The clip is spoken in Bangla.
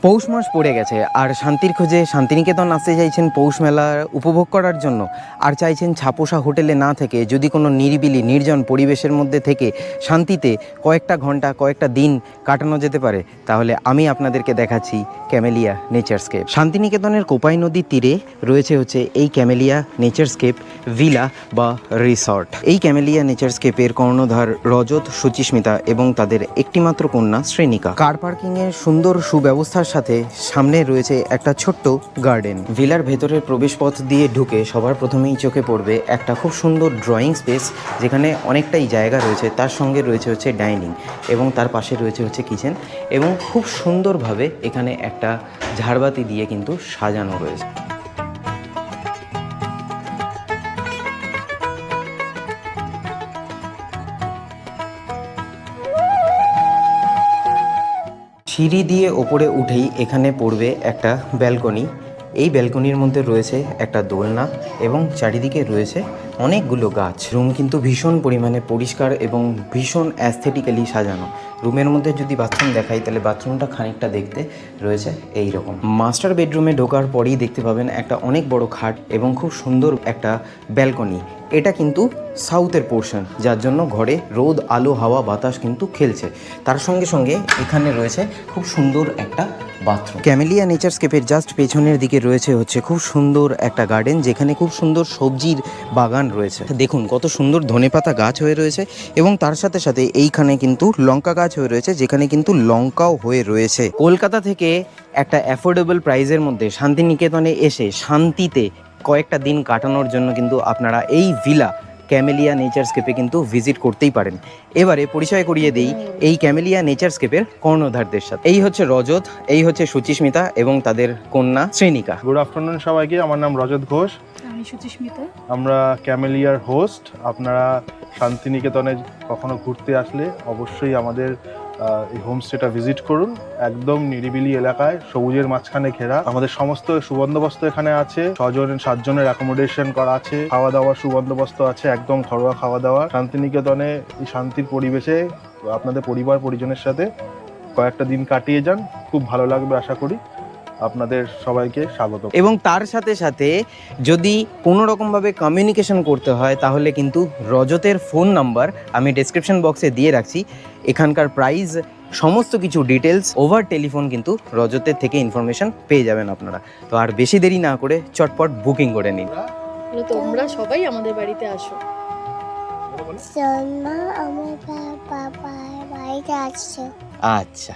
পৌষ মাস পড়ে গেছে আর শান্তির খোঁজে শান্তিনিকেতন আসতে চাইছেন পৌষ মেলা উপভোগ করার জন্য, আর চাইছেন ছাপোষা হোটেলে না থেকে যদি কোনো নিরিবিলি নির্জন পরিবেশের মধ্যে থেকে শান্তিতে কয়েকটা ঘন্টা কয়েকটা দিন কাটানো যেতে পারে, তাহলে আমি আপনাদেরকে দেখাচ্ছি ক্যামেলিয়া নেচারস্কেপ। শান্তিনিকেতনের কোপাই নদীর তীরে রয়েছে এই ক্যামেলিয়া নেচারস্কেপ ভিলা বা রিসর্ট। এই ক্যামেলিয়া নেচারস্কেপের কর্ণধার রজত, সুচিস্মিতা এবং তাদের একটিমাত্র কন্যা শ্রেণিকা। কার পার্কিংয়ের সুন্দর সুব্যবস্থার সাথে সামনে রয়েছে একটা ছোট্ট গার্ডেন। ভিলার ভেতরের প্রবেশপথ দিয়ে ঢুকে সবার প্রথমেই চোখে পড়বে একটা খুব সুন্দর ড্রয়িং স্পেস, যেখানে অনেকটাই জায়গা রয়েছে। তার সঙ্গে রয়েছে ডাইনিং এবং তার পাশে রয়েছে কিচেন, এবং খুব সুন্দরভাবে এখানে একটা ঝাড়বাতি দিয়ে কিন্তু সাজানো রয়েছে। সিঁড়ি দিয়ে ওপরে উঠেই এখানে পড়বে একটা ব্যালকনি। এই ব্যালকনির মধ্যে রয়েছে একটা দোলনা এবং চারিদিকে রয়েছে অনেকগুলো গাছ। রুম কিন্তু ভীষণ পরিমাণে পরিষ্কার এবং ভীষণ অ্যাস্থেটিক্যালি সাজানো। রুমের মধ্যে যদি বাথরুম দেখাই, তাহলে বাথরুমটা খানিকটা দেখতে রয়েছে এই রকম। মাস্টার বেডরুমে ঢোকার পরেই দেখতে পাবেন একটা অনেক বড় খাট এবং খুব সুন্দর একটা ব্যালকনি। এটা কিন্তু সাউথের পোর্শন, যার জন্য ঘরে রোদ, আলো, হাওয়া, বাতাস কিন্তু খেলছে। তার সঙ্গে সঙ্গে এখানে রয়েছে খুব সুন্দর একটা বাথরুম। ক্যামেলিয়া নেচারস্কেপের জাস্ট পেছনের দিকে রয়েছে খুব সুন্দর একটা গার্ডেন, যেখানে খুব সুন্দর সবজির বাগান রয়েছে। দেখুন কত সুন্দর ধনেপাতা গাছ হয়ে রয়েছে, এবং তার সাথে সাথে এইখানে কিন্তু লঙ্কা গাছ হয়ে রয়েছে, যেখানে কিন্তু লঙ্কাও হয়ে রয়েছে। কলকাতা থেকে একটা অ্যাফোর্ডেবল প্রাইসের মধ্যে শান্তিনিকেতনে এসে শান্তিতে কয়েকটা দিন কাটানোর জন্য কিন্তু আপনারা এই ভিলা ক্যামেলিয়া নেচারস্কেপে কিন্তু ভিজিট করতেই পারেন। এবারে পরিচয় করিয়ে দিই এই ক্যামেলিয়া নেচারস্কেপের কর্ণধারদের সাথে। এই হচ্ছে রজত, এই হচ্ছে সুচিস্মিতা এবং তাদের কন্যা শ্রেণিকা। গুড আফটারনুন সবাইকে, আমার নাম রজত ঘোষ, আমি সুচিস্মিতা। আমরা ক্যামেলিয়ার হোস্ট। আপনারা শান্তিনিকেতনে কখনো ঘুরতে আসলে অবশ্যই আমাদের এই হোমস্টেটা ভিজিট করুন। একদম নিরিবিলি এলাকায়, সবুজের মাঝখানে ঘেরা। আমাদের সমস্ত সুবন্দোবস্ত এখানে আছে। 6-7 জনের অ্যাকোমোডেশন করা আছে, খাওয়া দাওয়ার সুবন্দোবস্ত আছে, একদম ঘরোয়া খাওয়া দাওয়া। শান্তিনিকেতনে এই শান্তির পরিবেশে আপনাদের পরিবার পরিজনের সাথে কয়েকটা দিন কাটিয়ে যান, খুব ভালো লাগবে আশা করি। আপনাদের সবাইকে স্বাগত। এবং তার সাথে সাথে যদি কোনো রকমভাবে কমিউনিকেশন করতে হয়, তাহলে কিন্তু রজতের ফোন নাম্বার আমি ডেসক্রিপশন বক্সে দিয়ে রাখছি। এখানকার প্রাইস, সমস্ত কিছু ডিটেলস ওভার টেলিফোন কিন্তু রজতের থেকে ইনফরমেশন পেয়ে যাবেন আপনারা। তো আর বেশি দেরি না করে চটপট বুকিং করে নিন। তোমরা সবাই আমাদের বাড়িতে আসো। আমার বাবার বাড়িতে আসছে। আচ্ছা।